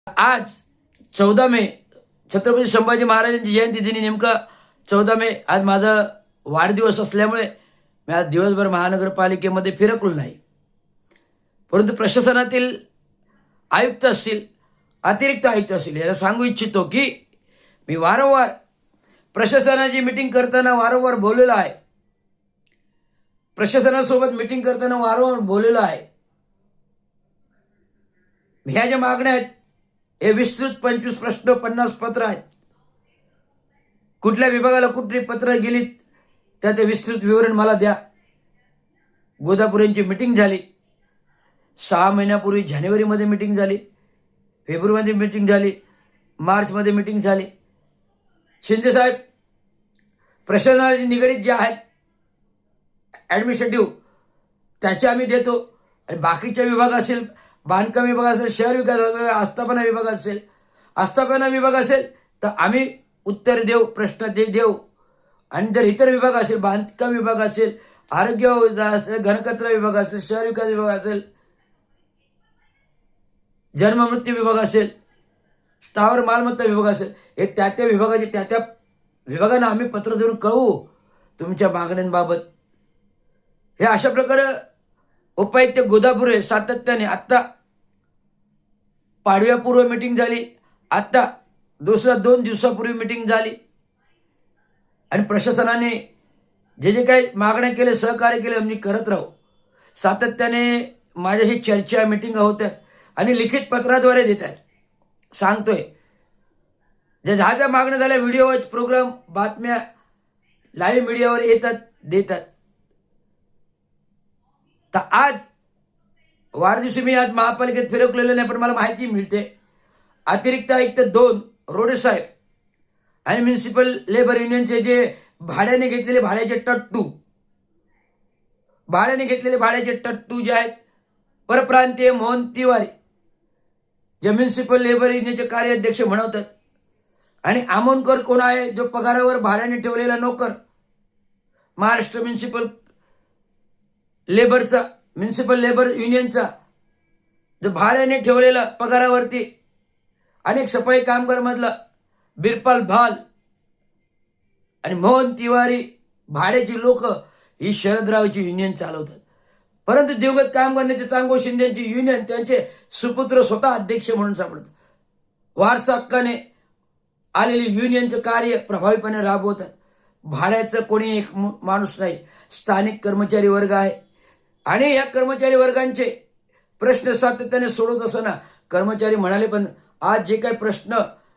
आज 14 मे छत्रपती संभाजी महाराजांची जयंती दिनी नेमका 14 मे आज माझा वाढदिवस असल्यामुळे मी आज दिवसभर महानगरपालिकेमध्ये फिरकलो नाही. परंतु प्रशासनातील आयुक्त असतील, अतिरिक्त आयुक्त असतील, याला सांगू इच्छितो की मी वारंवार प्रशासनाची मीटिंग करताना वारंवार बोललेलो आहे. प्रशासनासोबत मीटिंग करताना वारंवार बोललेलो आहे. ह्या ज्या मागण्या आहेत हे विस्तृत 25 प्रश्न 50 पत्र आहेत. कुठल्या विभागाला कुठली पत्र गेलीत त्याचे विस्तृत विवरण मला द्या. गोदापुरेंची मीटिंग झाली, 6 महिन्यापूर्वी जानेवारीमध्ये मीटिंग झाली, फेब्रुवारीमध्ये मीटिंग झाली, मार्चमध्ये मीटिंग झाली. शिंदे साहेब प्रशासनाशी निगडीत जे आहेत ॲडमिनिस्ट्रेटिव्ह त्याचे आम्ही देतो. आणि बाकीच्या विभाग असेल, बांधकाम विभाग असेल, शहर विकास विभाग, आस्थापना विभाग असेल, आस्थापना विभाग असेल तर आम्ही उत्तर देऊ, प्रश्न ते देऊ. आणि जर इतर विभाग असेल, बांधकाम विभाग असेल, आरोग्य असेल, घनकचरा विभाग असेल, शहर विकास विभाग असेल, जन्ममृत्यू विभाग असेल, स्थावर मालमत्ता विभाग असेल, हे त्या विभागाचे त्या विभागांना आम्ही पत्र देऊन कळवू तुमच्या मागण्यांबाबत. हे अशा प्रकारे उपायुक्त गोदापुरे सातत्याने आत्ता पाडव्यापूर्व मीटिंग झाली, आत्ता 2 दिवसापूर्वी मीटिंग झाली. आणि प्रशासनाने जे जे काही मागण्या केले, सहकार्य केले, आम्ही करत राहू. सातत्याने माझ्याशी चर्चा, मीटिंग होत आहेत आणि लिखित पत्राद्वारे देत आहेत. सांगतोय ज्या ज्या मागण्या झाल्या, व्हिडिओ, प्रोग्राम, बातम्या लाईव्ह मीडियावर येतात, देतात. तर आज वाढदिवशी मी आज महापालिकेत फिरकलेलो नाही, पण मला माहिती मिळते अतिरिक्त आयुक्त 2 रोडे साहेब आणि म्युन्सिपल लेबर युनियनचे जे भाड्याने घेतलेले भाड्याचे टट्टू जे आहेत, परप्रांतीय मोहन तिवारी जे म्युन्सिपल लेबर युनियनचे कार्याध्यक्ष म्हणवतात, आणि आमोणकर कोण आहे जो पगारावर भाड्याने ठेवलेला नोकर, महाराष्ट्र म्युन्सिपल लेबर युनियनचा जो भाड्याने ठेवलेला पगारावरती अनेक सफाई कामगार मधला बिरपाल भाल आणि मोहन तिवारी भाड्याची लोक ही शरदरावची युनियन चालवतात. परंतु दिवंगत कामगार नेते चांगो शिंदेची युनियन त्यांचे सुपुत्र स्वतः अध्यक्ष म्हणून सापडतात. वारसा हक्काने आलेली युनियनचं कार्य प्रभावीपणे राबवतात. भाड्याचं कोणी एक माणूस नाही, स्थानिक कर्मचारी वर्ग आहे. आणि या कर्मचारी वर्गांचे प्रश्न सातत्याने सोडवत असताना कर्मचारी म्हणाले, पण आज जे काही प्रश्न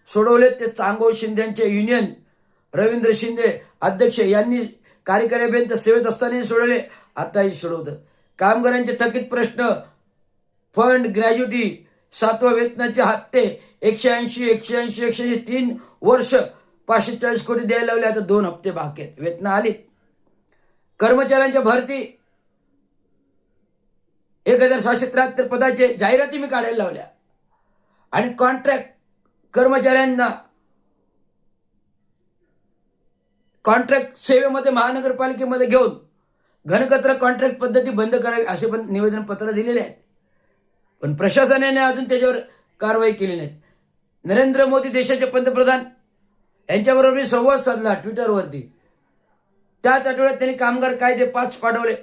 सोडवले ते चांगो शिंदेचे युनियन रवींद्र शिंदे अध्यक्ष यांनी कार्यकारी अभियंता सेवेत असतानाही सोडवले, आताही सोडवतात. कामगारांचे थकीत प्रश्न, फंड, ग्रॅज्युटी, 7वा वेतनाचे हप्ते 180 3 वर्ष 540 कोटी द्यायला लावले. आता 2 हप्ते बाकी आहेत, वेतन आलीत. कर्मचाऱ्यांच्या भरती 1773 पदाचे जाहिराती मी काढायला लावल्या. आणि कॉन्ट्रॅक्ट कर्मचाऱ्यांना कॉन्ट्रॅक्ट सेवेमध्ये महानगरपालिकेमध्ये घेऊन घनकचरा कॉन्ट्रॅक्ट पद्धती बंद करावी असे पण निवेदन पत्र दिलेले आहेत. पण प्रशासनाने अजून त्याच्यावर कारवाई केली नाही. नरेंद्र मोदी देशाचे पंतप्रधान यांच्याबरोबर मी संवाद साधला ट्विटरवरती. त्याच आठवड्यात त्यांनी कामगार कायदे 5 पाठवले.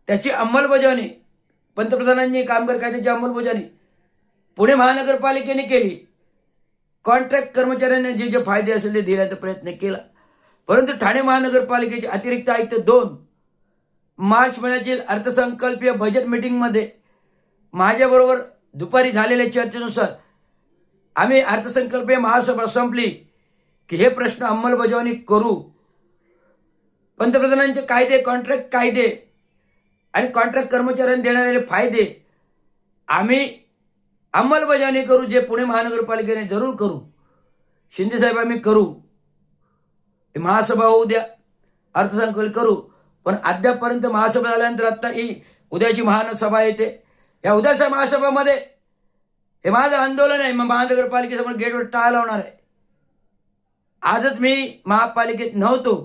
त्याची अंमलबजावणी पंतप्रधानांनी कामगार कायद्याची अंमलबजावणी पुणे महानगरपालिकेने केली. कॉन्ट्रॅक्ट कर्मचाऱ्यांना जे जे फायदे असेल ते देण्याचा प्रयत्न केला. परंतु ठाणे महानगरपालिकेचे अतिरिक्त आयुक्त 2 मार्च महिन्यातील अर्थसंकल्पीय बजेट मीटिंगमध्ये माझ्याबरोबर दुपारी झालेल्या चर्चेनुसार आम्ही अर्थसंकल्पीय महासभा संपली की हे प्रश्न अंमलबजावणी करू. पंतप्रधानांचे कायदे, कॉन्ट्रॅक्ट कायदे आणि कॉन्ट्रॅक्ट कर्मचाऱ्यांना देणारे फायदे आम्ही अंमलबजावणी करू, जे पुणे महानगरपालिकेने जरूर करू. शिंदे साहेब आम्ही करू. महासभा होऊ द्या, अर्थसंकल्प करू. पण अद्यापपर्यंत महासभा झाल्यानंतर आता ही उद्याची महासभा येते. या उद्याच्या महासभामध्ये हे माझं आंदोलन आहे, मग महानगरपालिकेसमोर गेटवर टाळा लावणार आहे. आजच मी महापालिकेत नव्हतो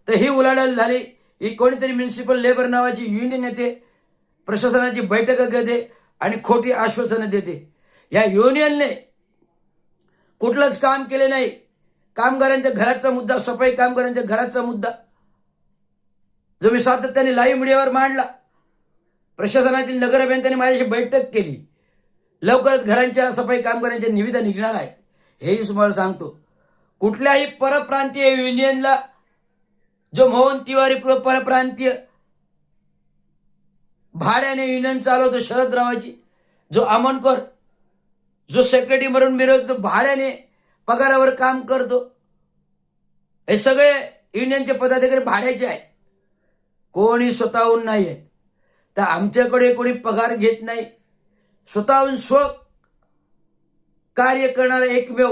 तर ही उलाढाल झाली. ही कोणीतरी म्युन्सिपल लेबर नावाची युनियन येते, प्रशासनाची बैठक घेते आणि खोटी आश्वासनं देते. या युनियनने कुठलंच काम केले नाही. कामगारांच्या घराचा मुद्दा, सफाई कामगारांच्या घराचा मुद्दा जो मी सातत्याने लाईव्ह मीडियावर मांडला, प्रशासनातील नगर अभियंत्यांनी माझ्याशी बैठक केली. लवकरच घरांच्या सफाई कामगारांच्या निविदा निघणार आहेत, हेही तुम्हाला सांगतो. कुठल्याही परप्रांतीय युनियनला, जो मोहन तिवारी परप्रांतीय भाड्याने युनियन चालवतो शरदरावाची, जो अमनकर, जो सेक्रेटरी म्हणून मिरवतो, भाड्याने पगारावर काम करतो, हे सगळे युनियनचे पदाधिकारी भाड्याचे आहेत, कोणी स्वतःहून नाही आहेत. तर आमच्याकडे कोणी पगार घेत नाही. स्वतःहून कार्य करणारा एकमेव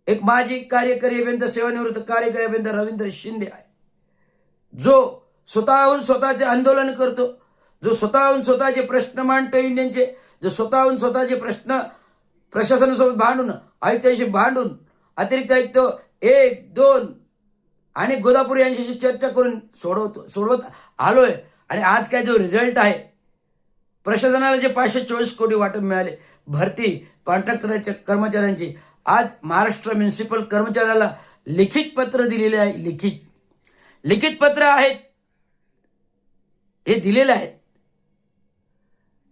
एक माजी कार्यकारी अभियंता, सेवानिवृत्त कार्यकारी अभियंता रवींद्र शिंदे आहे, जो स्वतःहून स्वतःचे आंदोलन करतो, जो स्वतःहून स्वतःचे प्रश्न मांडतो युनियनचे, जो स्वतःहून स्वतःचे प्रश्न प्रशासनासोबत भांडून, आयुक्तांशी भांडून, अतिरिक्त आयुक्त 1, 2 आणि गोदापूर यांच्याशी चर्चा करून सोडवत आलोय. आणि आज काय जो रिझल्ट आहे, प्रशासनाला जे 524 कोटी वाटप मिळाले भरती कॉन्ट्रॅक्टरच्या कर्मचाऱ्यांची, आज महाराष्ट्र म्युनिसिपल कर्मचाऱ्याला लिखित पत्र दिलेले आहे. लिखित पत्र आहेत, हे दिलेले आहेत.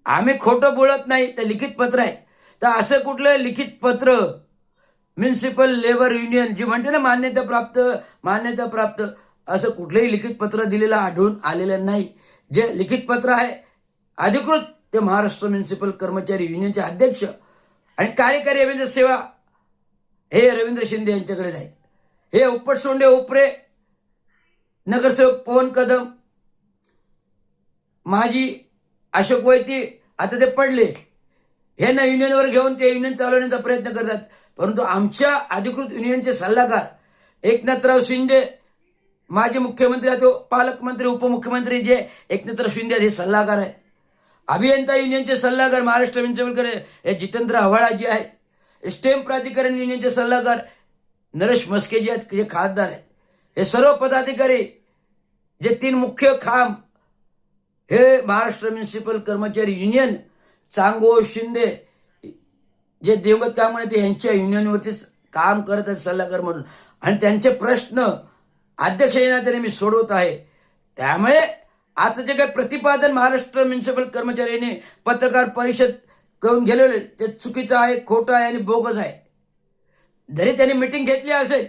आम्ही खोटं बोलत नाही, तर लिखित पत्र आहे. तर असं कुठलं लिखित पत्र म्युनिसिपल लेबर युनियन जी म्हणते ना मान्यता प्राप्त असं कुठलंही लिखित पत्र दिलेलं आढळून आलेलं नाही. जे लिखित पत्र आहे अधिकृत, ते महाराष्ट्र म्युनिसिपल कर्मचारी युनियनचे अध्यक्ष आणि कार्यकारी अभियंता सेवा हे रवींद्र शिंदे यांच्याकडे आहेत. हे उपटसोंडे उपरे नगरसेवक पवन कदम, माजी अशोक वैती, आता ते पडले, हे ना युनियनवर घेऊन ते युनियन चालवण्याचा प्रयत्न करतात. परंतु आमच्या अधिकृत युनियनचे सल्लागार एकनाथराव शिंदे, माजी मुख्यमंत्री, तो पालकमंत्री, उपमुख्यमंत्री जे एकनाथराव शिंदे हे सल्लागार आहेत. अभियंता युनियनचे सल्लागार महाराष्ट्र म्युनिसिपल हे जितेंद्र आव्हाळाजी आहेत. स्टेम प्राधिकरण युनियनचे सल्लागार नरेश मस्केजी आहेत, जे खासदार आहेत. हे सर्व पदाधिकारी, जे 3 मुख्य खांब, हे महाराष्ट्र म्युनिसिपल कर्मचारी युनियन, चांगो शिंदे जे दिवंगत कामगार यांच्या युनियनवरतीच काम करत आहेत सल्लागार म्हणून, आणि त्यांचे प्रश्न अध्यक्ष या नात्याने मी सोडवत आहे. त्यामुळे आता जे काही प्रतिपादन महाराष्ट्र म्युनिसिपल कर्मचाऱ्यांनी पत्रकार परिषद करून गेलेले ते चुकीचं आहे, खोटं आहे आणि बोगस आहे. जरी त्यांनी मिटिंग घेतली असेल,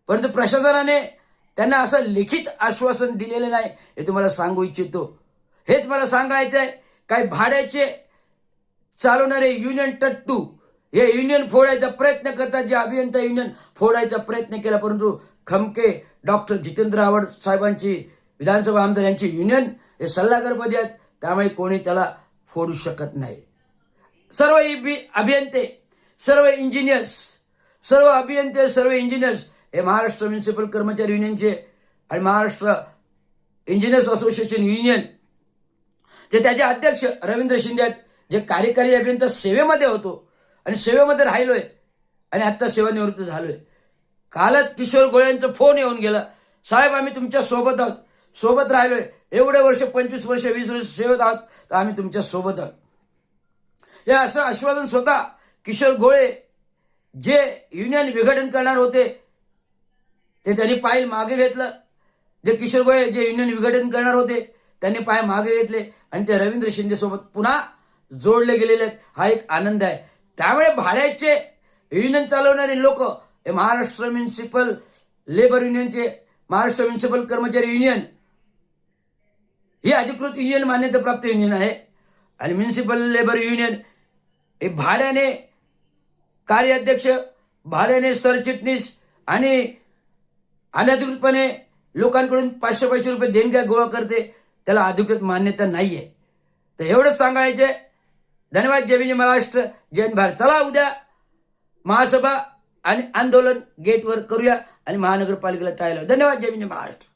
परंतु प्रशासनाने त्यांना असं लिखित आश्वासन दिलेलं नाही, हे तुम्हाला सांगू इच्छितो. हेच मला सांगायचं आहे. काही भाड्याचे चालवणारे युनियन टट्टू हे युनियन फोडायचा प्रयत्न करतात, जे अभियंता युनियन फोडायचा प्रयत्न केला, परंतु खमके डॉक्टर जितेंद्र आव्हाड साहेबांची, विधानसभा आमदार यांची युनियन हे सल्लागारपदी आहेत, त्यामुळे कोणी त्याला फोडू शकत नाही. सर्व अभियंते, सर्व इंजिनियर्स, सर्व इंजिनियर्स हे महाराष्ट्र म्युनिसिपल कर्मचारी युनियनचे आणि महाराष्ट्र इंजिनियर्स असोसिएशन युनियन जे त्याचे अध्यक्ष रवींद्र शिंदे आहेत, जे कार्यकारी अभियंता सेवेमध्ये होतो आणि सेवेमध्ये राहिलोय आणि आत्ता सेवानिवृत्त झालोय. कालच किशोर गोळे यांचा फोन येऊन गेला, साहेब आम्ही तुमच्या सोबत आहोत, सोबत राहिलोय, एवढे वर्ष 25 वर्ष 20 वर्ष सेवेत आहोत, तर आम्ही तुमच्या सोबत आहोत. हे असं आश्वासन स्वतः किशोर गोळे जे युनियन विघटन करणार होते ते त्यांनी पाय मागे घेतलं. जे किशोर गोळे जे युनियन विघटन करणार होते त्यांनी पाय मागे घेतले आणि ते रवींद्र शिंदे सोबत पुन्हा जोडले गेलेले आहेत. हा एक आनंद आहे. त्यामुळे भाड्याचे युनियन चालवणारे लोक हे महाराष्ट्र म्युनिसिपल लेबर युनियनचे, महाराष्ट्र म्युनिसिपल कर्मचारी युनियन ही अधिकृत युनियन, मान्यताप्राप्त युनियन आहे. आणि म्युनिसिपल लेबर युनियन हे भाड्याने कार्याध्यक्ष, भाड्याने सरचिटणीस आणि अनधिकृतपणे लोकांकडून 500 रुपये देणग्या गोळा करते, त्याला अधिकृत मान्यता नाही आहे. तर एवढंच सांगायचे. धन्यवाद. जय भीम, जय महाराष्ट्र, जय भारत. चला उद्या महासभा आणि आंदोलन गेटवर करूया आणि महानगरपालिकेला टाळायला. धन्यवाद. जय भीम, जय महाराष्ट्र.